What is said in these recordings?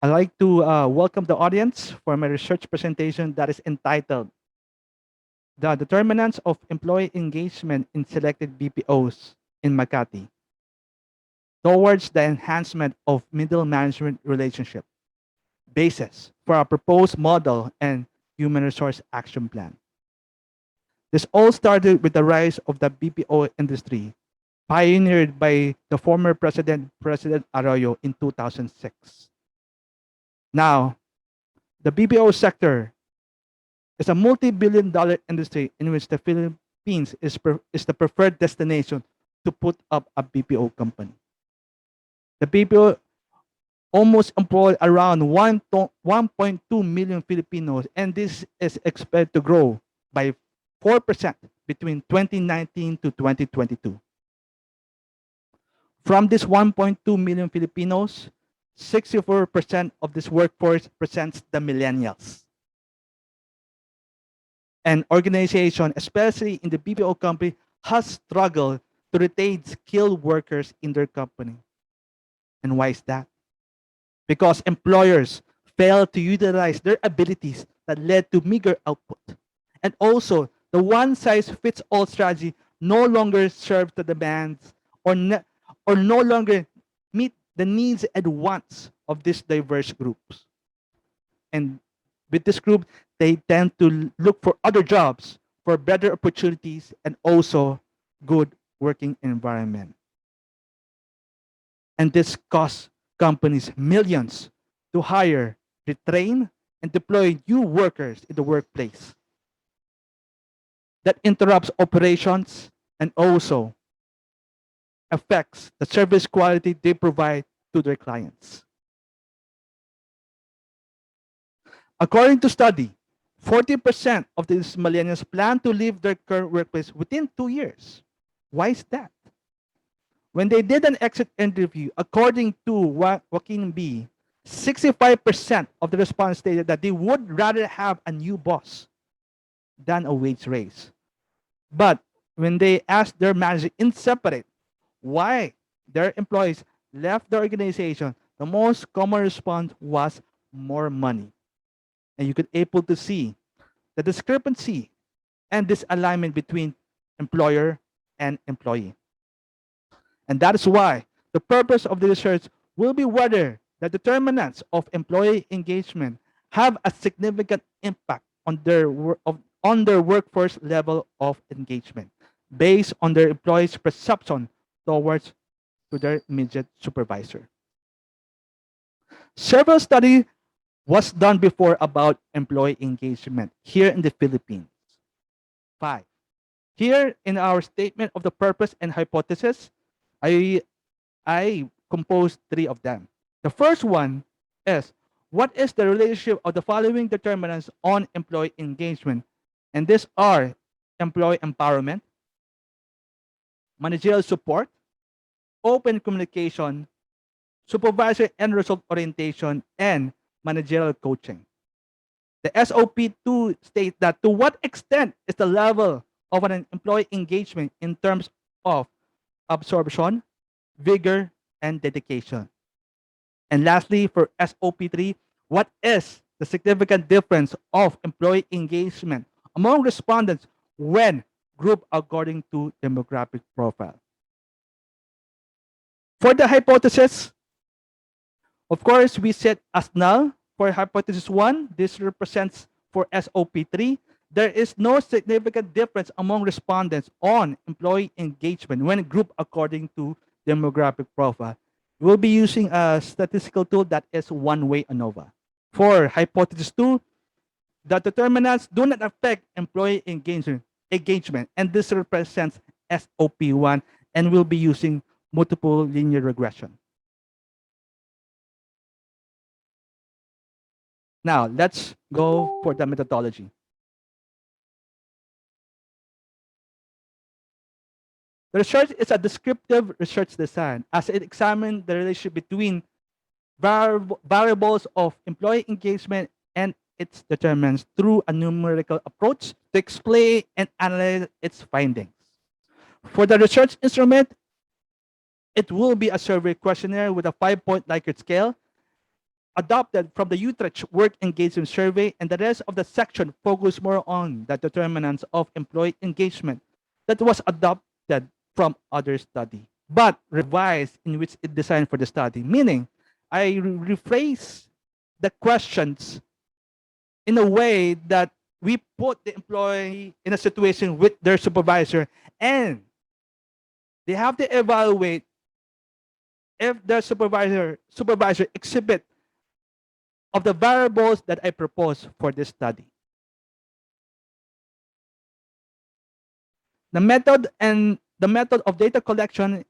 I'd like to welcome the audience for my research presentation that is entitled The Determinants of Employee Engagement in Selected BPOs in MAKATI Towards the Enhancement of Middle Management Relationship, Basis for a Proposed Model and Human Resource Action Plan. This all started with the rise of the BPO industry, pioneered by the former President Arroyo in 2006. Now, the BPO sector is a multi-billion-dollar industry in which the Philippines is the preferred destination to put up a BPO company. The BPO almost employ around 1.2 million Filipinos, and this is expected to grow by 4% between 2019 to 2022. From this 1.2 million Filipinos, 64% of this workforce presents the millennials. And organization, especially in the BPO company, has struggled to retain skilled workers in their company. And why is that? Because employers fail to utilize their abilities that led to meager output. And also, the one-size-fits-all strategy no longer serves the demands or no longer meet the needs and wants of these diverse groups. And with this group, they tend to look for other jobs, for better opportunities, and also good working environment. And this costs companies millions to hire, retrain, and deploy new workers in the workplace. That interrupts operations and also affects the service quality they provide to their clients. According to study, 40% of these millennials plan to leave their current workplace within 2 years. Why is that? When they did an exit interview, according to Joaquin B., 65% of the respondents stated that they would rather have a new boss than a wage raise. But when they asked their manager in separate why their employees left the organization, the most common response was more money. And you could able to see the discrepancy and disalignment between employer and employee. And that is why the purpose of the research will be whether the determinants of employee engagement have a significant impact on their workforce level of engagement based on their employees' perception towards to their immediate supervisor. Several studies was done before about employee engagement here in the Philippines. 5. Here in our statement of the purpose and hypothesis, I composed 3 of them. The first one is, what is the relationship of the following determinants on employee engagement? And these are employee empowerment, managerial support, open communication, supervisor and result orientation, and managerial coaching. The SOP2 states that to what extent is the level of an employee engagement in terms of absorption, vigor, and dedication. And lastly, for SOP3, what is the significant difference of employee engagement among respondents when grouped according to demographic profile? For the hypothesis, of course, we set as null for hypothesis 1. This represents for SOP3. There is no significant difference among respondents on employee engagement when grouped according to demographic profile. We'll be using a statistical tool that is one-way ANOVA. For hypothesis 2, the determinants do not affect employee engagement, and this represents SOP1, and we'll be using multiple linear regression. Now, let's go for the methodology. The research is a descriptive research design as it examines the relationship between variables of employee engagement and its determinants through a numerical approach to explain and analyze its findings. For the research instrument, it will be a survey questionnaire with a 5-point Likert scale adopted from the Utrecht Work Engagement Survey, and the rest of the section focused more on the determinants of employee engagement that was adopted from other study, but revised in which it designed for the study. Meaning, I rephrase the questions in a way that we put the employee in a situation with their supervisor, and they have to evaluate if the supervisor exhibit of the variables that I propose for this study. The method of data collection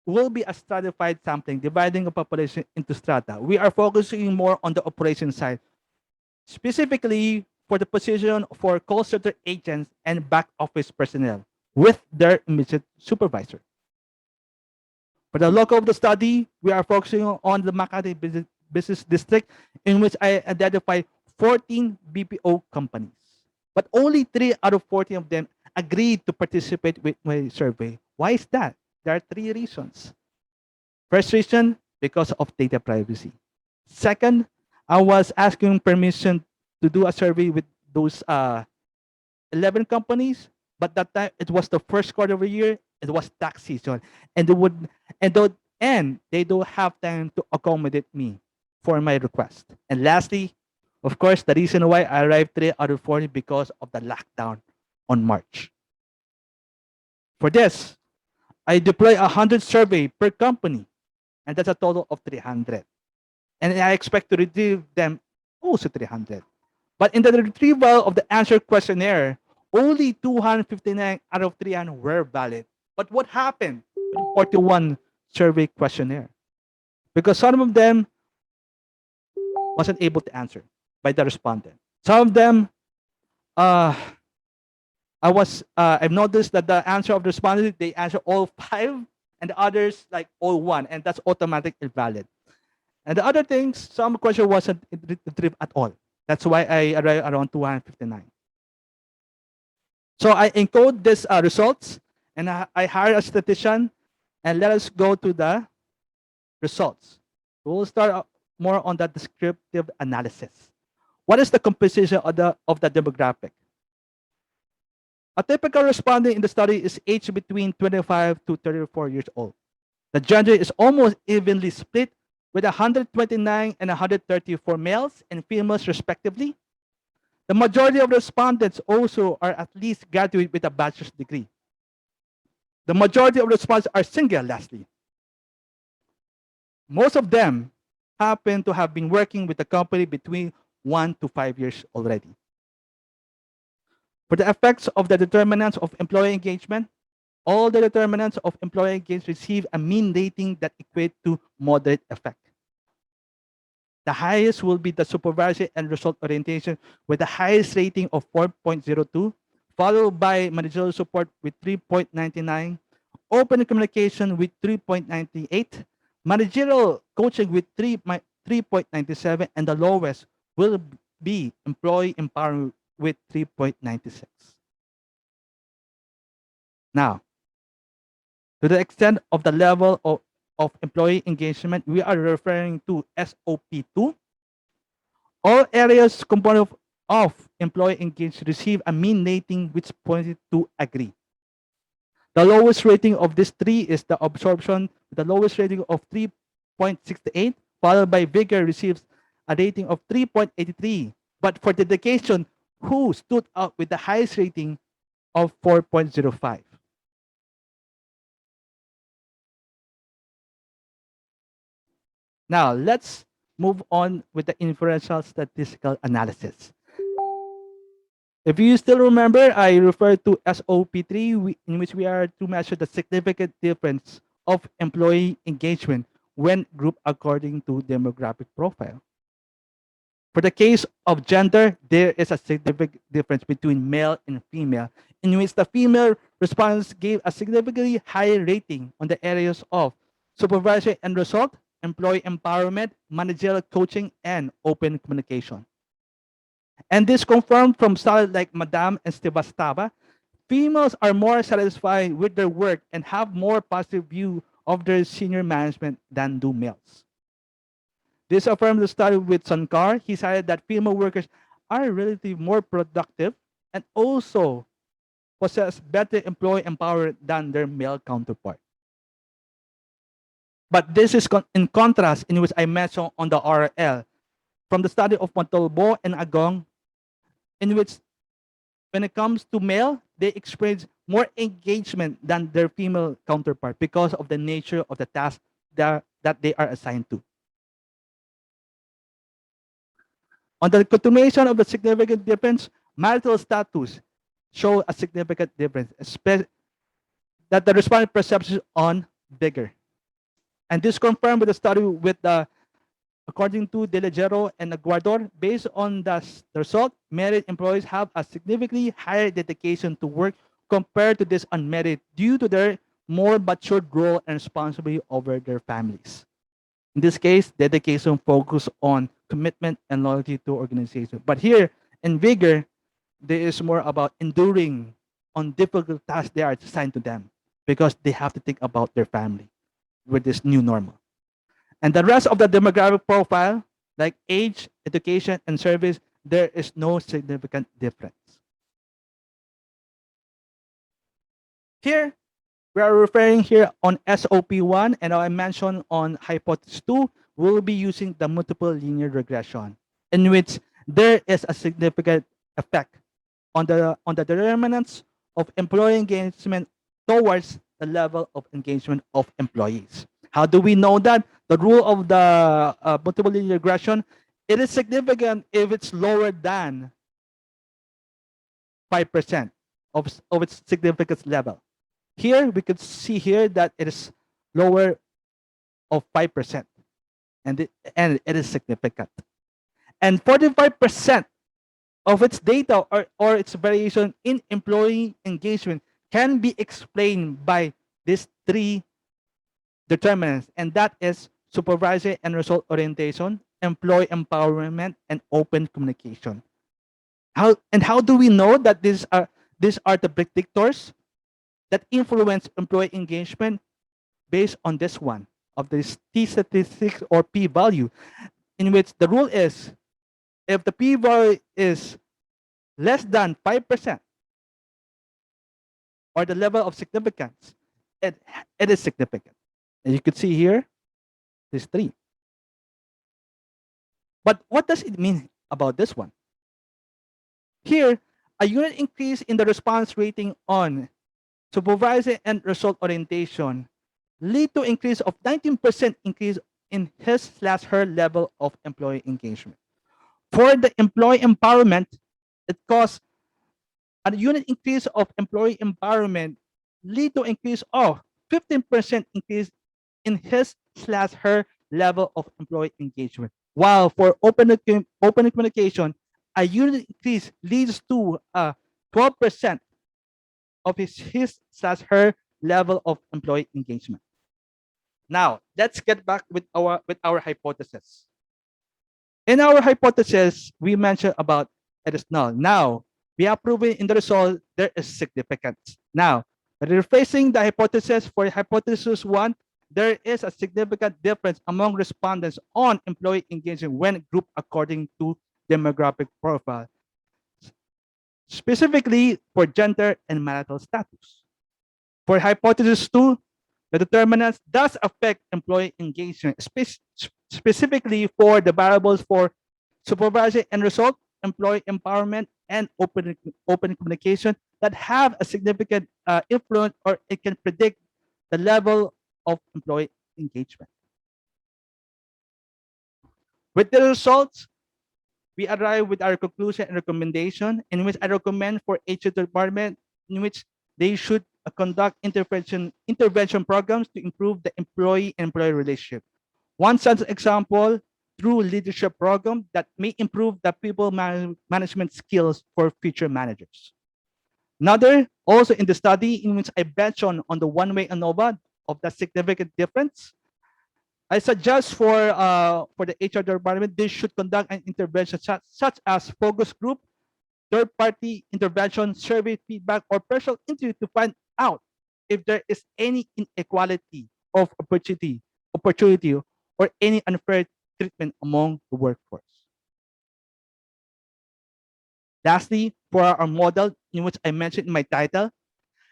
will be a stratified sampling, dividing the population into strata. We are focusing more on the operation side, specifically for the position for call center agents and back office personnel with their immediate supervisor. For the local of the study, we are focusing on the MAKATI business district, in which I identified 14 BPO companies. But only 3 out of 14 of them agreed to participate with my survey. Why is that? There are 3 reasons. First reason, because of data privacy. Second, I was asking permission to do a survey with those 11 companies, but that time it was the first quarter of the year. It was tax season, and they don't have time to accommodate me for my request. And lastly, of course, the reason why I arrived 3 out of 40 because of the lockdown on March. For this, I deploy 100 survey per company, and that's a total of 300. And I expect to retrieve them also 300. But in the retrieval of the answer questionnaire, only 259 out of 300 were valid. But what happened with the 41 survey questionnaire? Because some of them wasn't able to answer by the respondent. Some of them, I've noticed that the answer of the respondent, they answer all 5, and the others like all 1, and that's automatic invalid. And the other things, some question wasn't retrieved at all. That's why I arrived around 259. So I encode these results, and I hire a statistician, and let us go to the results. We'll start more on the descriptive analysis. What is the composition of the demographic? A typical respondent in the study is aged between 25 to 34 years old. The gender is almost evenly split, with 129 and 130 for males and females respectively. The majority of respondents also are at least graduate with a bachelor's degree. The majority of respondents are single, lastly. Most of them happen to have been working with the company between 1 to 5 years already. For the effects of the determinants of employee engagement, all the determinants of employee engagement receive a mean rating that equate to moderate effect. The highest will be the supervisory and result orientation with the highest rating of 4.02, followed by managerial support with 3.99, open communication with 3.98, managerial coaching with 3.97, and the lowest will be employee empowerment with 3.96. Now, to the extent of the level of employee engagement, we are referring to SOP2. All areas component of employee engagement receive a mean rating which pointed to agree. The lowest rating of these 3 is the absorption, with the lowest rating of 3.68, followed by vigor receives a rating of 3.83. But for dedication, who stood out with the highest rating of 4.05? Now, let's move on with the inferential statistical analysis. If you still remember, I referred to SOP3, in which we are to measure the significant difference of employee engagement when grouped according to demographic profile. For the case of gender, there is a significant difference between male and female, in which the female respondents gave a significantly higher rating on the areas of supervisory and result, employee empowerment, managerial coaching, and open communication. And this confirmed from studies like Madame and Stevastava, females are more satisfied with their work and have more positive view of their senior management than do males. This affirmed the study with Sankar. He cited that female workers are relatively more productive and also possess better employee empowerment than their male counterpart. But this is in contrast in which I mentioned on the RL from the study of Montalbo and Agong, in which when it comes to male, they experience more engagement than their female counterpart because of the nature of the task that they are assigned to. On the continuation of the significant difference, marital status show a significant difference, that the respondent perception on bigger. And this confirmed with the study with the, according to De Leggero and Aguador, based on the result, married employees have a significantly higher dedication to work compared to this unmarried due to their more matured role and responsibility over their families. In this case, dedication focus on commitment and loyalty to organization. But here in vigor, there is more about enduring on difficult tasks they are assigned to them because they have to think about their family with this new normal. And the rest of the demographic profile, like age, education, and service, there is no significant difference. Here, we are referring here on SOP1, and I mentioned on hypothesis 2, we'll be using the multiple linear regression, in which there is a significant effect on the determinants of employee engagement towards the level of engagement of employees. How do we know that? The rule of the multiple linear regression, it is significant if it's lower than 5% of its significance level. Here, we could see here that it is lower of 5%, and it is significant. And 45% of its data or its variation in employee engagement can be explained by these three determinants, and that is supervisory and result orientation, employee empowerment, and open communication. How do we know that these are the predictors that influence employee engagement based on this one of this T statistics or P value, in which the rule is if the P value is less than 5% or the level of significance, it is significant. And you could see here, these three. But what does it mean about this one? Here, a unit increase in the response rating on supervisory and result orientation lead to increase of 19% increase in his/her level of employee engagement. For the employee empowerment, it caused a unit increase of employee empowerment lead to increase of 15% increase in his/her level of employee engagement. While for open communication, a unit increase leads to a 12% of his/her level of employee engagement. Now, let's get back with our hypothesis. In our hypothesis, we mentioned about it is null. Now, we have proven in the result there is significance. Now, rephrasing the hypothesis for hypothesis 1, there is a significant difference among respondents on employee engagement when grouped according to demographic profile, specifically for gender and marital status. For hypothesis 2, the determinants does affect employee engagement, specifically for the variables for supervisory and result, employee empowerment, and open communication that have a significant influence, or it can predict the level of employee engagement. With the results, we arrive with our conclusion and recommendation, in which I recommend for HR department in which they should conduct intervention programs to improve the employee-employee relationship. One such example, through leadership program that may improve the people management skills for future managers. Another, also in the study in which I mentioned on the one-way ANOVA of the significant difference, I suggest for the HR department, they should conduct an intervention such as focus group, third-party intervention, survey feedback, or personal interview to find out if there is any inequality of opportunity or any unfair treatment among the workforce. Lastly, for our model in which I mentioned in my title,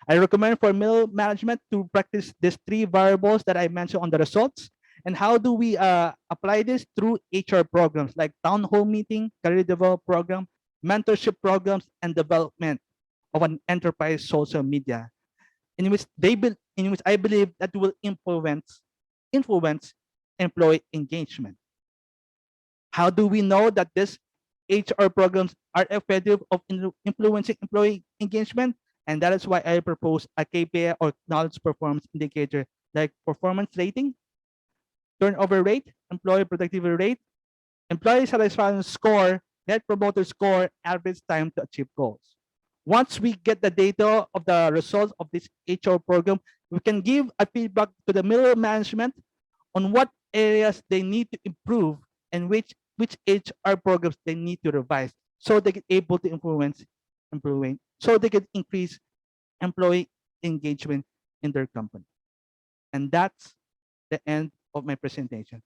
I recommend for middle management to practice these three variables that I mentioned on the results. And how do we apply this? Through HR programs like town hall meeting, career development program, mentorship programs, and development of an enterprise social media, in which in which I believe that will influence employee engagement. How do we know that these HR programs are effective of influencing employee engagement? And that is why I propose a KPI or knowledge performance indicator like performance rating, turnover rate, employee productivity rate, employee satisfaction score, net promoter score, average time to achieve goals. Once we get the data of the results of this HR program, we can give a feedback to the middle management on what areas they need to improve and which HR programs they need to revise so they get able to influence employee, so they can increase employee engagement in their company. And that's the end of my presentation.